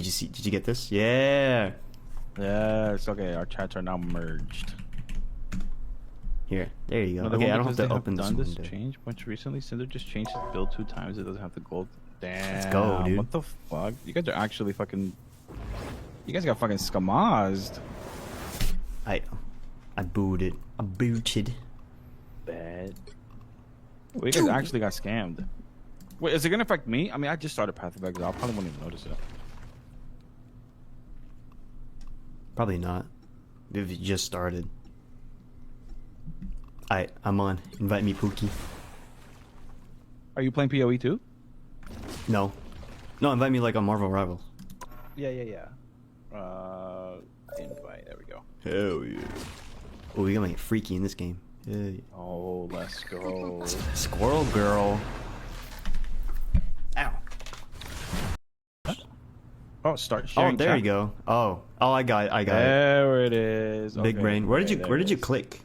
Did you get this? Yeah. Yeah, it's okay. Our chats are now merged. Here. There you go. No, Okay, I don't have to open this window. Change much recently. Cinder just changed his build 2 times. It doesn't have the gold. Damn. Let's go, dude. What the fuck? You guys are actually fucking... You guys got fucking scamazed. I booted. I booted. Bad. Well, you guys actually got scammed. Wait, is it gonna affect me? I mean, I just started Path of Exile. I probably won't even notice it. Probably not. If you just started. I'm on. Invite me, Pookie. Are you playing PoE too? No. No, invite me like on Marvel Rivals. Yeah. Invite. There we go. Hell yeah. Oh, we gonna get freaky in this game. Yeah. Oh, let's go. Squirrel girl. Ow. Oh, start sharing. Oh, there you go. Oh, I got it. There it is. Big Okay, brain. Where did you click?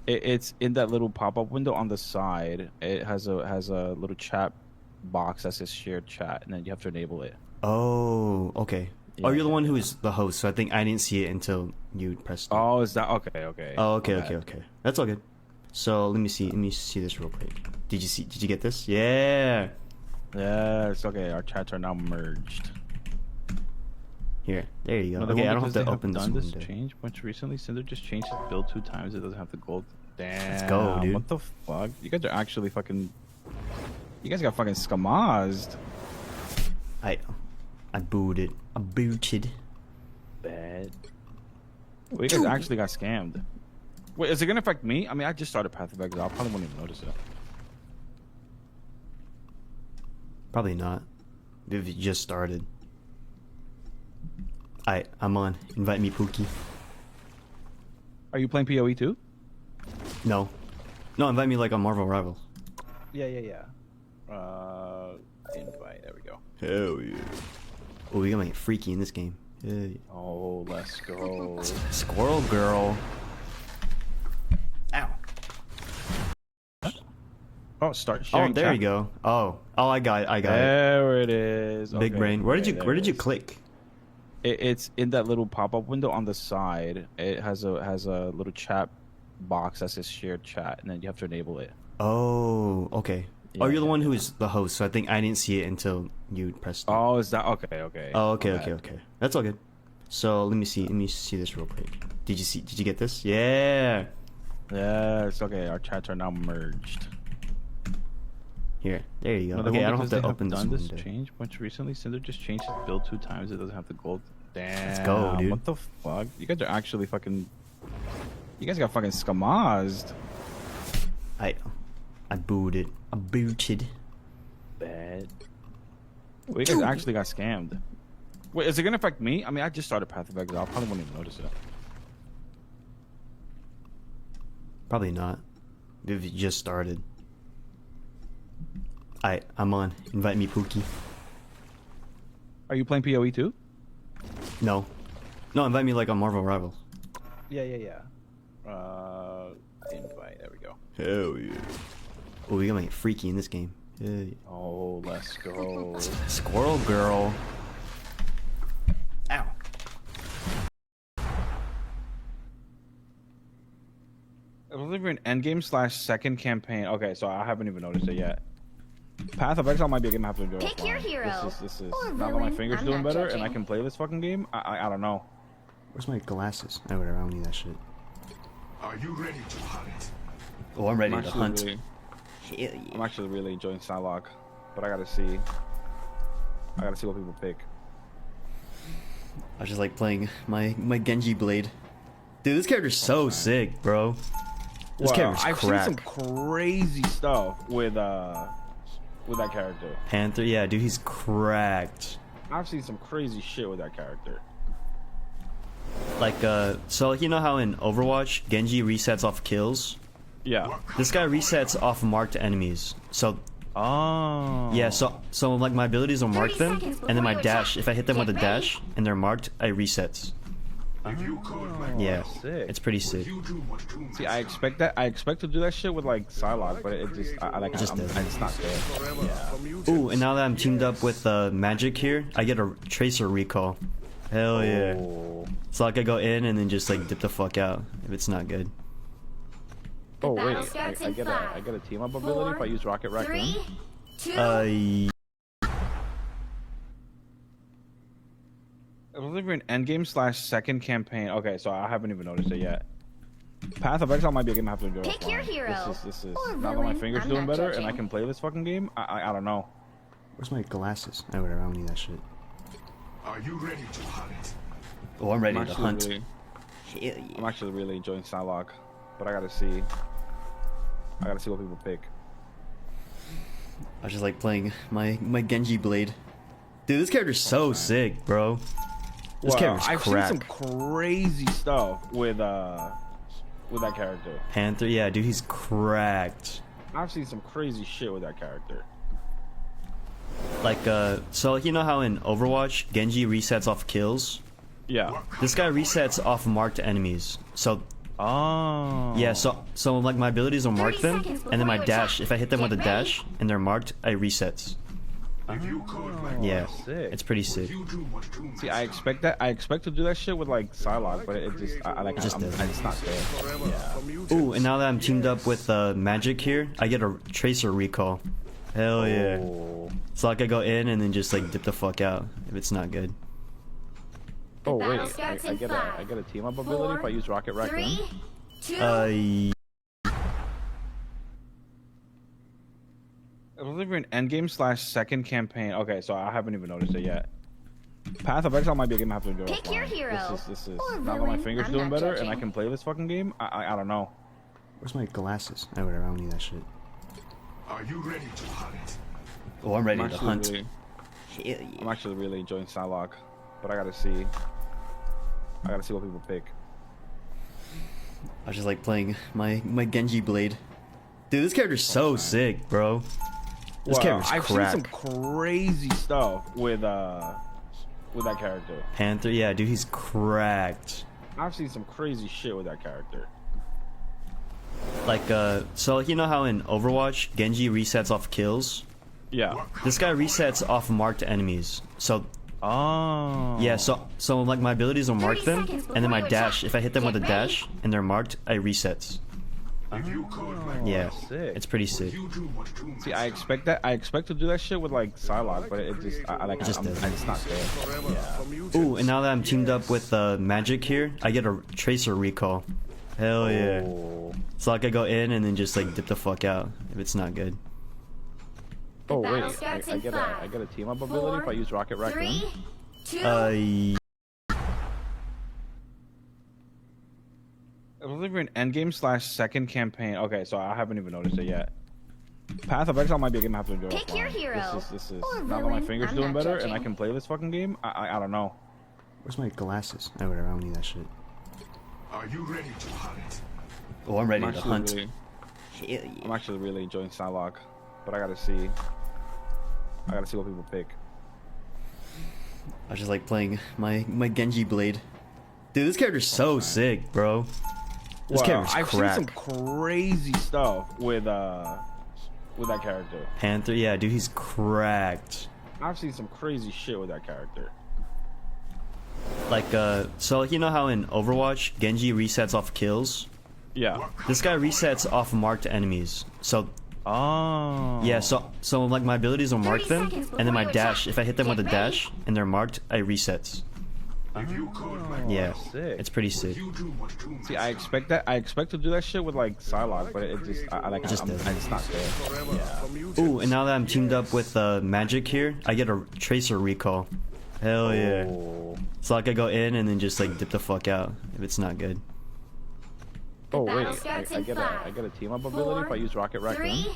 It's in that little pop-up window on the side. It has a little chat box that says shared chat, and then you have to enable it. Oh, okay. Yeah, You're the one who is the host, so I think I didn't see it until you pressed it. Oh, is that okay? Oh, okay. That's all good. So let me see this real quick. Did you get this? Yeah. Yeah, it's okay. Our chats are now merged. Here, there you go. No, Okay, I don't have to open this window. Change much recently. Cinder just changed his build 2 times. It doesn't have the gold. Damn. Let's go, dude. What the fuck? You guys are actually fucking... You guys got fucking scamazed. I booted. I booted. Bad. Well, you guys actually got scammed. Wait, is it gonna affect me? I mean, I just started Path of Exile. I probably won't even notice it. Probably not. If you just started. I'm on. Invite me, Pookie. Are you playing PoE too? No. No, invite me like on Marvel Rivals. Yeah. Invite. There we go. Hell yeah. Oh, we gonna get freaky in this game. Yeah. Oh, let's go. Squirrel girl. Ow. Oh, start sharing. Oh, there you go. Oh, I got it. There it is. Big brain. Where did you click? It's in that little pop-up window on the side. It has a little chat box that says shared chat, and then you have to enable it. Oh, okay. Yeah, you're the one who is the host, so I think I didn't see it until you pressed it. Oh, is that okay? Oh, okay. That's all good. So let me see this real quick. Did you get this? Yeah. Yeah, it's okay. Our chats are now merged. Here, there you go. No, okay, I don't have to open this window. Change much recently. Cinder just changed his build 2 times. It doesn't have the gold. Damn. Let's go, dude. What the fuck? You guys are actually fucking... You guys got fucking scamazed. I booted. I booted. Bad. Well, you guys actually got scammed. Wait, is it gonna affect me? I mean, I just started Path of Exile. I probably won't even notice it. Probably not. If you just started. I'm on. Invite me, Pookie. Are you playing PoE too? No. No, invite me like on Marvel Rivals. Yeah. Invite. There we go. Hell yeah. Oh, we gonna get freaky in this game. Yeah. Oh, let's go. Squirrel girl. Ow. I believe we're in endgame / second campaign. Okay, so I haven't even noticed it yet. Path of Exile might be a game I have to enjoy. Pick your hero. This is Or now that my villain. finger's I'm doing not better judging. and I can play this fucking game. I don't know. Where's my glasses? Oh, whatever. I don't need that shit. Are you ready to hunt? Oh, I'm ready I'm to actually hunt. really- Hell yeah. I'm actually really enjoying Psylocke, but I gotta see what people pick. I was just like playing my Genji blade. Dude, this character's so sick, bro. This character's I've crack. seen some crazy stuff with that character. Panther, yeah, dude, he's cracked. I've seen some crazy shit with that character. Like, so you know how in Overwatch, Genji resets off kills? Yeah. This guy resets off marked enemies. So, Oh. yeah, so like my abilities will mark 30 them, seconds and then my before you dash, attack. if I hit them with a Get ready. dash, and they're marked, I resets. If you could, my Yeah, sick. it's pretty sick. you do what Doom See, I expect that. I expect to do that shit with like Psylocke, but it just, just doesn't. it's not there. Ooh, and now that I'm teamed up with Magic here, I get a Tracer recall. Hell yeah. Oh. So I could go in and then just like dip the fuck out if it's not good. Oh wait, battle starts in I get a team up ability if I use Rocket Raccoon. 3, 2. I believe we're in endgame / second campaign. Okay, so I haven't even noticed it yet. Path of Exile might be a game I have to enjoy. Pick your offline. hero. This is Or now that my villain. fingers I'm doing not better judging. and I can play this fucking game. I don't know. Where's my glasses? Oh, whatever, I don't need that shit. Are you ready to hunt? Oh, I'm ready I'm to actually hunt. really- Hell yeah. I'm actually really enjoying Psylocke, but I gotta see. I gotta see what people pick. I just like playing my Genji blade. Dude, this character's so sick, bro. This character's I've crack. seen some crazy stuff with that character. Panther, yeah, dude, he's cracked. I've seen some crazy shit with that character. Like, so like, you know how in Overwatch, Genji resets off kills? Yeah. This guy resets off marked enemies. So, Oh. yeah, so like my abilities will mark 30 them, seconds and then my before you dash, attack. if I hit them with a Get ready. dash, and they're marked, I resets. If you could, my Yeah, sick. it's pretty sick. you do what Doom See, I expect that. I expect to do that shit with like Psylocke, but it just, just doesn't. it's not there. Ooh, and now that I'm teamed up with Magic here, I get a Tracer recall. Hell yeah. Oh. So I could go in and then just like dip the fuck out if it's not good. Oh battle wait, starts I in get 5, I get a team up ability if I use Rocket Raccoon. 3, 2. Uh, I believe we're in endgame / second campaign. Okay, so I haven't even noticed it yet. Path of Exile might be a game I have to enjoy. Pick offline. your hero. This is Or now that my villain. fingers I'm doing not better and I judging. can play this fucking game. I don't know. where's my glasses? Oh, whatever, I don't need that shit. Are you ready to hunt? Oh, I'm ready I'm to actually hunt. really- Hell yeah. I'm actually really enjoying Psylocke, but I gotta see. I gotta see what people pick. I just like playing my Genji blade. Dude, this character's so sick, bro. This character's I've crack. seen some crazy stuff with that character. Panther, yeah, dude, he's cracked. I've seen some crazy shit with that character. Like, so like, you know how in Overwatch, Genji resets off kills? Yeah. This guy resets off marked enemies. So, Oh. yeah, so like my abilities will mark 30 them, seconds and then my before you dash, attack. if I hit them with a Get ready. dash, and they're marked, I resets. If you could, my Yeah, sick. it's pretty sick. you do what Doom See, I expect that. I expect to do that shit with like Psylocke, but it just, just doesn't. it's not there. Ooh, and now that I'm teamed up with Magic here, I get a Tracer recall. Hell yeah. Oh. So I could go in and then just like dip the fuck out if it's not good. Oh battle wait, starts I in get 5, a I get a team up ability if I use Rocket Raccoon. 3, 2. Uh, I believe we're in endgame / second campaign. Okay, so I haven't even noticed it yet. Path of Exile might be a game I have to enjoy. Pick your offline. hero. This is Or now that my villain. fingers I'm doing not better and I judging. can play this fucking game. I don't know. where's my glasses? Oh, whatever, I don't need that shit. Are you ready to hunt? Oh, I'm ready I'm to actually hunt. really- Hell yeah. I'm actually really enjoying Psylocke, but I gotta see. I gotta see what people pick. I just like playing my Genji blade. Dude, this character's so sick, bro. This character's I've crack. seen some crazy stuff with that character. Panther, yeah, dude, he's cracked. I've seen some crazy shit with that character. Like, so like, you know how in Overwatch, Genji resets off kills? Yeah. This guy resets off marked enemies. So, Oh. yeah, so like my abilities will mark 30 them, seconds and then my before you dash, attack. if I hit them Get with a ready. dash, and they're marked, I resets. If you could, my Yeah, sick. it's pretty sick. you do what Doom See, I expect that. I expect to do that shit with like Psylocke, but it just, just doesn't. it's not there. Ooh, and now that I'm teamed up with Magic here, I get a Tracer recall. Hell yeah. Oh. So I could go in and then just like dip the fuck out if it's not good. Oh battle wait, starts I in get 5, I get a team up ability if I use Rocket Raccoon. 3,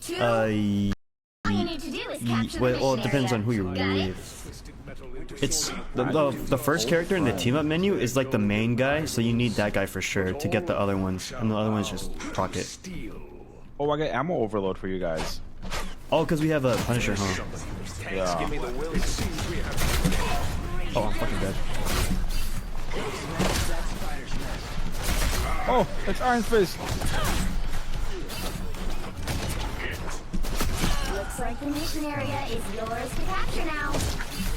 2. Uh, All you need to do is capture well, the it depends on who you're Got it? with. It's the first character in the team up menu is like the main guy, so you need that guy for sure to get the other ones, and the other ones just proc it. Oh, I get ammo overload for you guys. Oh, because we have a Punisher, huh? Yeah. Oh, I'm fucking dead. Oh, it's Iron Fist. Looks like the mission area is yours to capture now.